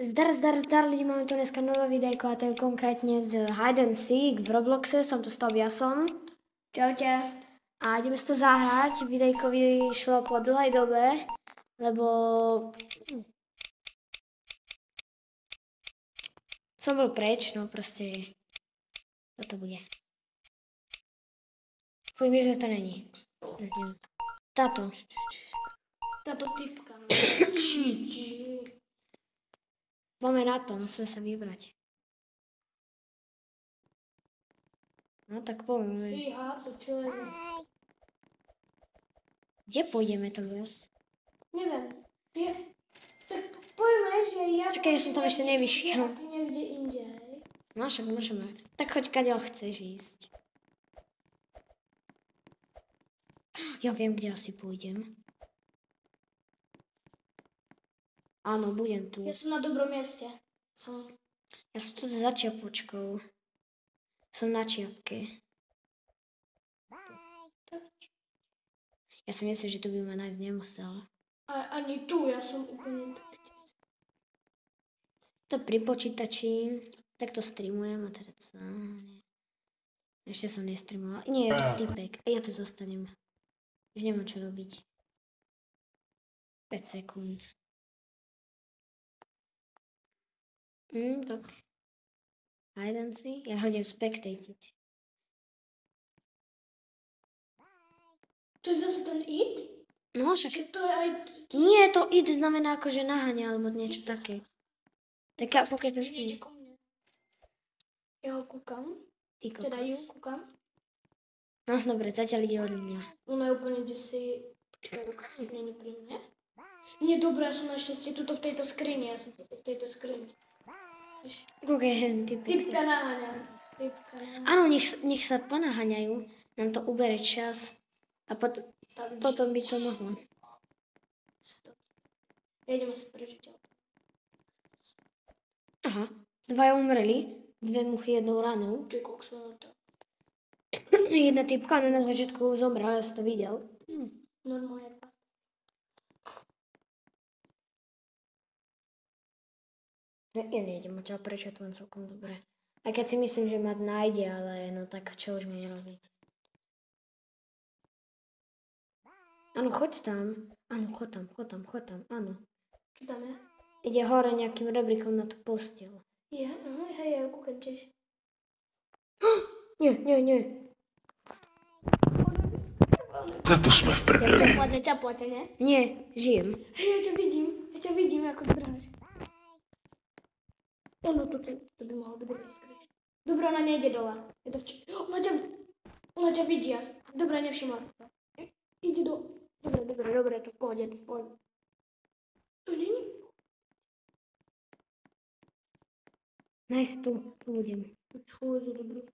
Zdar lidi, máme tu dneska nové videjko a to je konkrétne z Hide and Seek v Robloxe, som tu s Tobiasom. Čaute. A ideme si to zahrať, videjko vyšlo po dlhej dobe, lebo som bol preč, no proste toto bude. Fuj, mi to není. Táto typka. Máme na to, musíme sa vybrať. No tak poďme. Fíha, to čo leze. Kde pôjdeme to viac? Neviem. Tak poďme, že ja... Čakaj, ja som tam ešte nevyšiel. A ty niekde inde, hej? No však môžeme. Tak choď, kadeľ chceš ísť. Ja viem, kde asi pôjdem. Áno, budem tu. Ja som na dobrom mieste. Ja som tu za čiapočkou. Som na čiapke. Ja si myslím, že tu by ma nájsť nemusel. Ani tu, ja som úplne tak. To pri počítači. Tak to streamujem a teraz... Ešte som nestreamovala. Nie, je tu typek. Ja tu zostanem. Už nemám čo robiť. 5 sekúnd. Tak. Hide and see. Ja hodím spectated. To je zase ten it? No však... Či to je aj... Nie, to it znamená akože naháňa, alebo niečo také. Tak pokiaľ to Ide ko mne. Ja ho kúkam. Ty Teda ju kokos. kúkam. No dobre, zatiaľ ide od mňa. Ona je úplne desí... Úplne pri mne. Nie, dobré, ja som našťastie tuto v tejto skrini. Ja som v tejto skrini. Kúkaj, hen typek. Typka naháňam. Áno, nech sa ponaháňajú. Nám to ubere čas. A potom by to mohlo. Stop. Ja idem asi preč. Aha, 2 umreli. 2 muchy jednou ranou. Ty kokso, to. Jedna typka na začiatku zomrela, ja som to videl. Normálne. Ja nejdem mať prečo to len celkom dobre. A keď si myslím, že ma nájde, ale no tak čo už mi robiť. Áno, choď tam. Áno, choď tam, áno. Čo tam je? Ide hore nejakým rebríkom na tú posteľ. Je, no, hej, ja kúkam tiež. Nie. Tak to sme v prdeli. Ťa plate, ne? Nie, žijem. Hej, ja ťa vidím, ako zdráš. Ono, to by mohlo byť dobré skryť. Dobre, ona nejde dole. Je to ona ťa vidí, dobre, nevšimla si to. Ide do... Dobre, to v pohode. To není? Nice, tu budem. Čo je za dobré?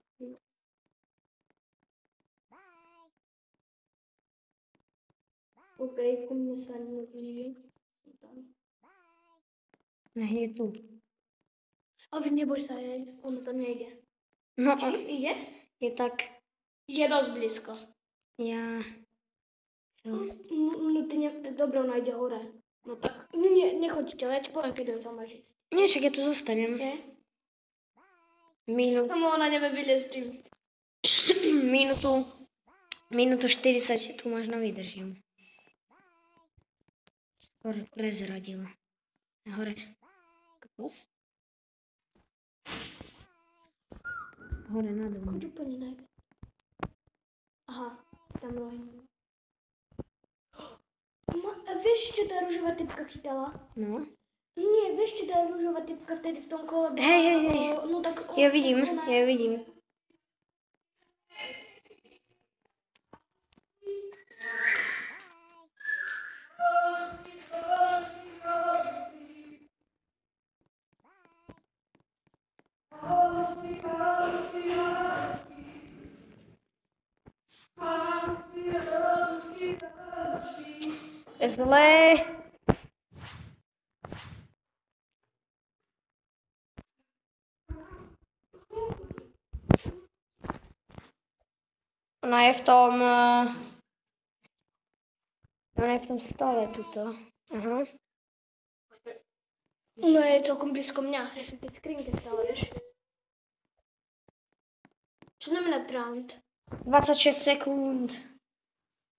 OK, ku mne sa neblíži. Je tu. Ale neboj sa jej, ono tam nejde. No, Či ide? je tak... Je dosť blízko. Ja... No ty dobre, ona ide hore. No tak, nechoďte, ja ti poviem, keď tam máš ísť. Nie, však ja tu zostanem. Je? Minútu Samo ona nebe vylez tým. 40 tu možno vydržím. Skoro prezradila. Hore. Kapos? Hore nado mnou. Choď úplne najviac. Aha, tam rohne. Vieš, čo tá ružová typka chytala? No. Nie, vieš, čo tá ružová typka vtedy v tom kole bola? Hej. No tak... Ja vidím. Je zlé. Ona je v tom stole tuto. Aha. No je celkom blízko mňa. Ja som v tej skrinke stále, vieš. Čo znamená round? 26 sekúnd.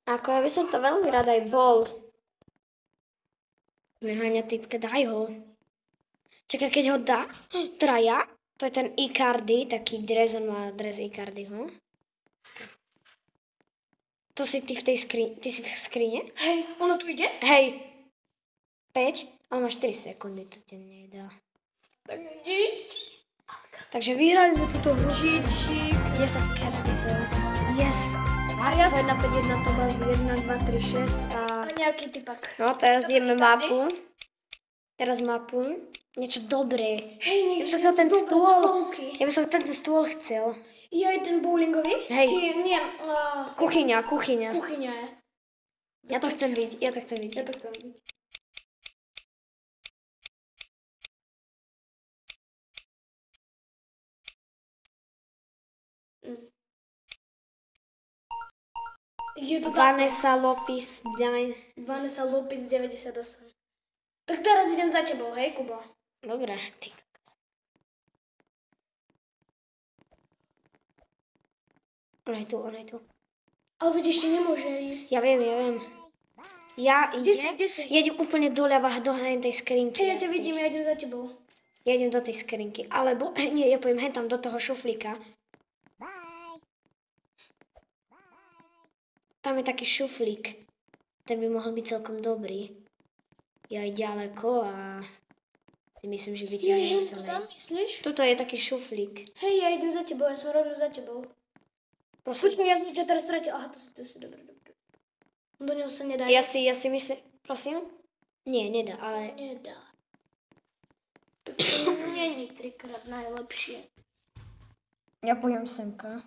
Ako ja by som to veľmi rada aj bol. Neháňa typka, daj ho. Čakaj, keď ho dá, traja, to je ten Icardi, taký dres, on má dres Icardiho. To si ty v tej skrini, ty si v skrine? Hej, ono tu ide? Hej, 5, ale máš 4 sekundy, to ti nedá. Tak nič. Takže vyhrali sme túto hru. Čičík. 10 kreditov. Yes. A ja 2 na 5, 1 to má 1, 2, 3, 6 a... A nejaký typak. No, teraz Dobrý ideme tady. mapu. Teraz mapu. Niečo dobré. Hej, Ja by niečo som chcel ten stôl. Polky. Ja by som ten stôl chcel. Je aj ten bowlingový? Hej. Nie, Kuchyňa. kuchyňa je. Ja to chcem vidieť, ja to chcem vidieť. Ja to chcem byť. Je to tá Vanessa Lopis, Vanessa Lopez 98. Tak teraz idem za tebou, hej, Kubo? Dobre, ty. Ona je tu. Ale veď ešte nemôže ísť. Ja viem. Ja Kde si, idem, kde si? jedem úplne doľava do tej skrinky. Hej, ja ťa asi. vidím, ja idem za tebou. Ja idem do tej skrinky. Alebo, nie, ja pojem hen tam do toho šuflíka. Tam je taký šuflík. Ten by mohol byť celkom dobrý. Je aj ďaleko a myslím, že by to Ja nemusel idem tam, ísť. myslíš? Tuto je taký šuflík. Hej, ja idem za tebou, ja som rovno za tebou. Prosím. Počkaj, ja som ťa teraz stratil. Aha, to si dobre. Do neho sa nedá. Ja si myslím, prosím? Nie, nedá, ale Nedá. Tak to není trikrát najlepšie. ja pojem semka.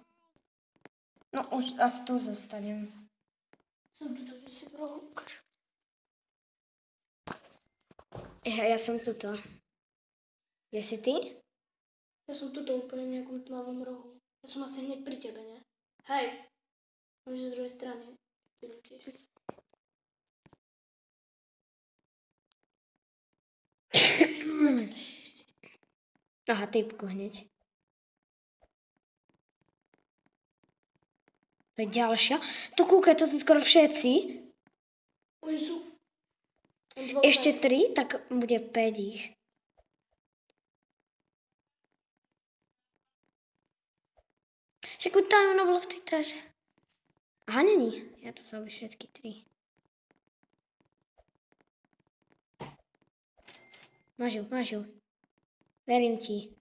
No už asi tu zostanem. Som tu si v rohu. Ja som tuto. Kde si ty? Ja som tuto úplne v nejakom tmavom rohu. Ja som asi hneď pri tebe, ne? Hej. Môžeš z druhej strany. Aha, typku hneď. To je ďalšia. Tu kúkaj, to sú skoro všetci. Oni sú... Ešte 3, tak bude 5 ich. Však tam ono bolo v tej traže. Aha, není. Ja to sa všetky 3. Máš ju. Verím ti.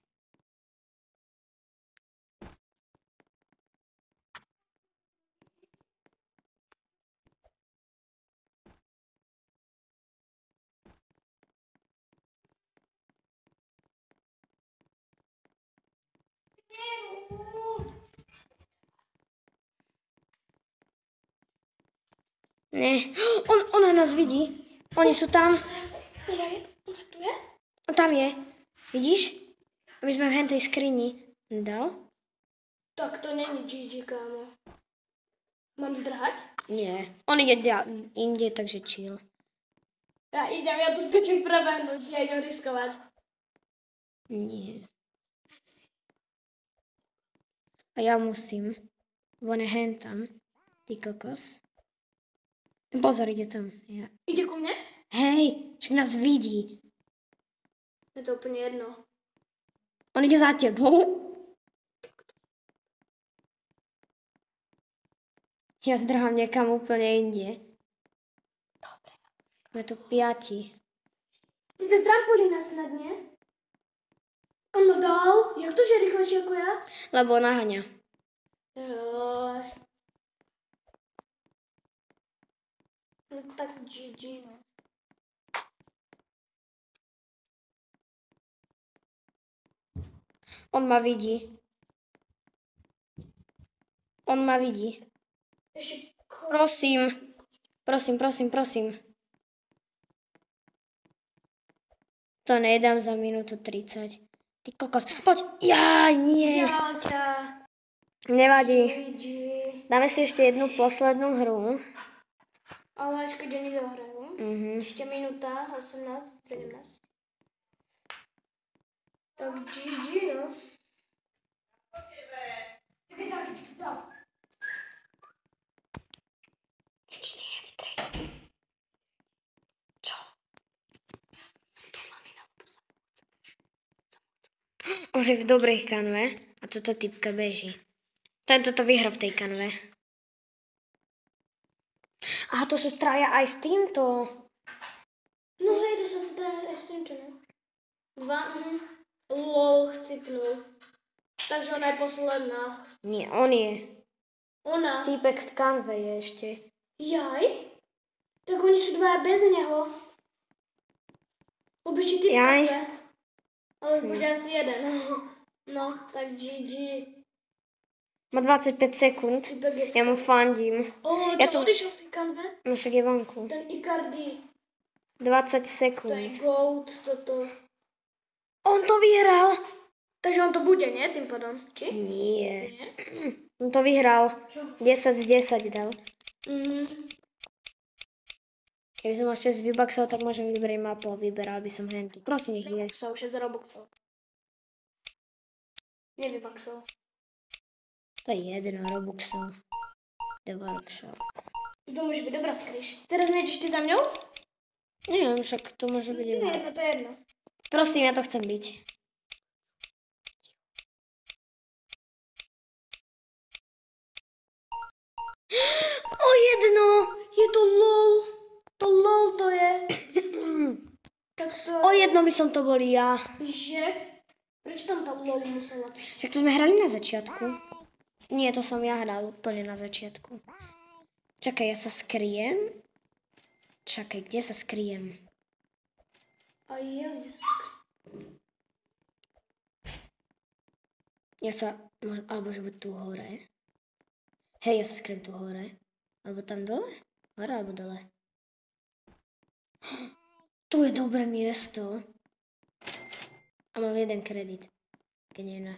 Ne. Ona nás vidí. Oni sú tam. Ona tu je? Tam je. Vidíš? My sme v hentej skrini. Dal? Tak to není GG, kámo. Mám zdrhať? Nie. On ide inde, takže chill. Ja idem, ja to skočím prebehnúť, ja idem riskovať. Nie. A ja musím. On je hentam. Ty kokos. Pozor, ide tam. Ja. Ide ku mne? Hej, však nás vidí. Je to úplne jedno. On ide za tebou. Ja zdrhám niekam úplne inde. Dobre. Sme tu 5. Ide trampolína snad, nie? On ma dal? Jak to, že rýchlejšie ako ja? Lebo naháňa. Joj. No tak GG, no. On ma vidí. Ešte Prosím. To nedám za minútu 30. Ty kokos. Poď. Jaj, nie. ďal ťa. Nevadí. GG. Dáme si ešte jednu poslednú hru. Ale až keď oni dohrajú. Mhm. Ešte minúta, 18, 17. Tak GG, no. Čakaj. On je v dobrej kanve a toto typka beží. Tento to vyhra v tej kanve. Aha, to sú traja aj s týmto. No hej, to som si teda aj s týmto, no. 2, lol, chcipnul. Takže ona je posledná. Nie, on je. Ona. Týpek v kanve je ešte. Jaj? Tak oni sú dvaja bez neho. Obyčí typka Jaj. je. Ale bude asi jeden. No, tak GG. Má 25 sekúnd. Typek je... Ja mu fandím. Ja Ja to- odišiel v kanve? No však je vonku. Ten Icardi. 20 To je sekúnd. goat, toto. On to vyhral. Takže on to bude, nie? Tým pádom. Či? Nie. Nie? On to vyhral. Čo? 10 z 10 dal. Mhm. Keby som mal 6 V-Bucksov, tak môžem vybrať mapu a vyberal by som hentu. Prosím, nech je. Robuxov, 6 Robuxov. Nevybaxov. To je jedno Robuxov. The Workshop. To môže byť dobrá skryš. Teraz nejdeš ty za mňou? Neviem, však to môže byť To je jedno. jedno, to je jedno. Prosím, ja to chcem byť. O jedno! Je to LOL. To LOL to je. Tak to... O jedno by som to bol ja. Že? Prečo tam tá LOL musela byť? Však to sme hrali na začiatku. Nie, to som ja hral úplne na začiatku. Čakaj, ja sa skryjem. Čakaj, kde sa skryjem? A ja, kde sa skryjem? Ja sa, alebo že buď tu hore. Hej, ja sa skryjem tu hore. Alebo tam dole? Hore alebo dole? Tu je dobré miesto. A mám jeden kredit. Keď nie na...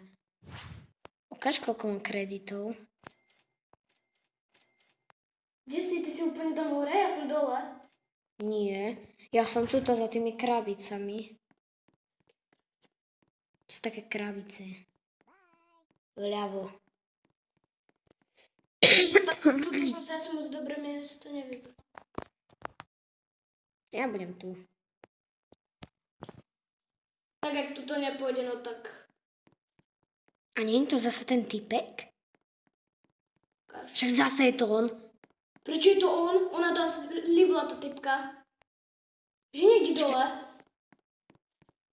Ukáž, koľko mám kreditov. Kde si? Ty si úplne tam hore? Ja som dole. Nie. Ja som tuto za tými krabicami. To sú také krabice. Vľavo. Tak tuto som si asi moc dobré miesto nevybral. Ja budem tu. Tak jak tuto nepôjde, no tak... A nie je to zase ten typek? Ukáž. Však zase je to on. Prečo je to on? Ona to asi livla, tá typka. Že nejde dole.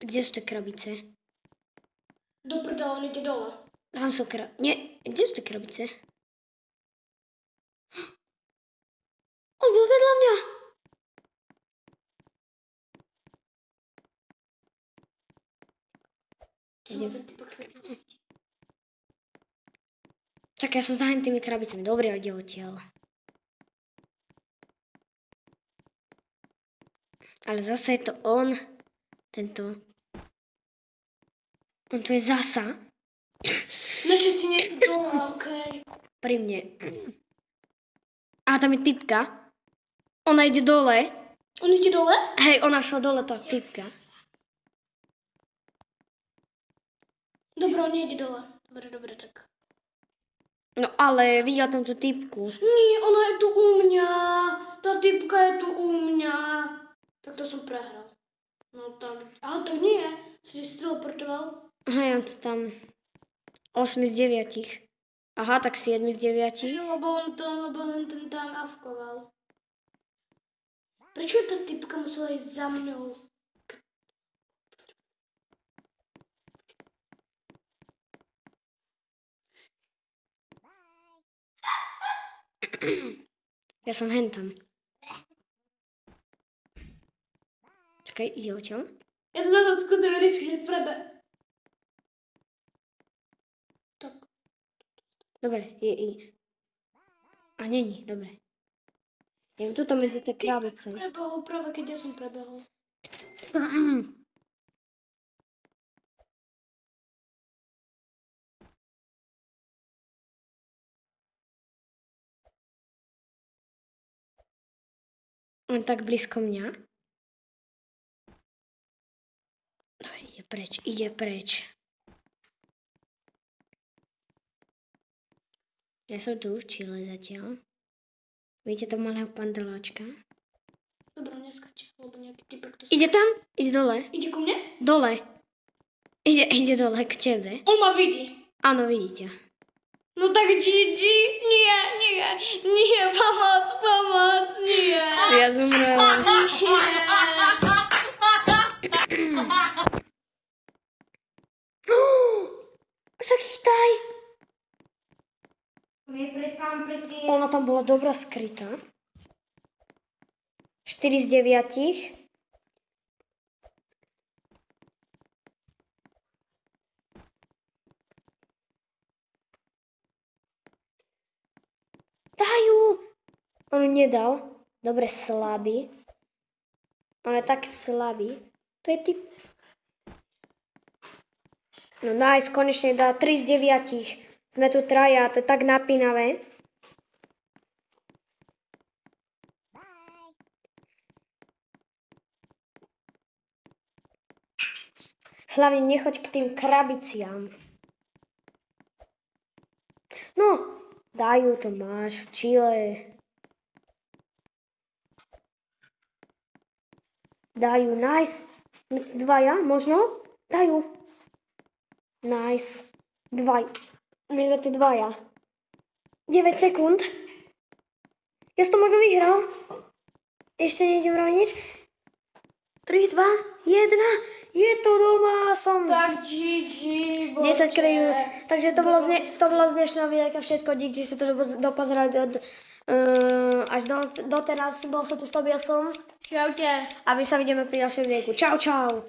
Kde sú tie krabice? Do prdela, on ide dole. Tam sú Nie, kde sú tie krabice? On bol vedľa mňa. No, ten typek sa... Čakaj, ja som za tými krabicami. Dobre, ide odtiaľ. Ale zase je to on. Tento. On tu je zasa. No všetci nejde dole, okej. Pri mne. A tam je typka. Ona ide dole. On ide dole? Hej, ona šla dole, tá typka. Dobre, on nejde dole. Dobre, tak. No ale videla tam tú typku. Nie, ona je tu u mňa. Tá typka je tu u mňa. Tak to som prehral. No tak, ale to nie. Si si teleportoval. Hej, on to tam 8 z 9. Aha, tak 7 z 9. Lebo on ten tam avkoval. Prečo tá typka musela ísť za mňou? Ja som hentam. Čakaj, ide odtiaľ. Ja to na skuter riskne prebe. Tak. Dobre, je. A není, dobre. Ja tu tam medzi tie krabice. Prebehol práve, keď ja som prebehol. On tak blízko mňa. Dobre, ide ide preč. Ja som tu v Čile zatiaľ. Vidíte to malého pandrláčka? Dobro, neskače, lebo nejaký typek to Ide tam? Ide dole. Ide ku mne? Dole. Ide dole k tebe. On ma vidí. Áno, vidíte. No tak Gigi, nie, pomoc, nie. Ja zomrela. Však chytaj. Ona tam bola dobrá skrytá. 4 z 9. Dajú. On nedal. Dobre, slabý. On je tak slabý. To je typ. No nice, konečne dá 3 z 9. Sme tu traja, to je tak napínavé. Hlavne nechoď k tým krabiciam. No, dajú, to máš v Čile. Dajú, nice. Dvaja, možno? Dajú. Nice. Dvaj. My sme tu dvaja. 9 sekúnd. Ja som to možno vyhral. Ešte nejdem robiť nič. 3, 2, 1. Je to doma, som... Tak Gigi, 10 krejú. Takže to bolo z dnešného videa všetko. Dík, že ste to dopozerali až doteraz. Bol som tu s Tobiasom. Čaute. A my sa vidíme pri ďalšom videjku. Čau, čau.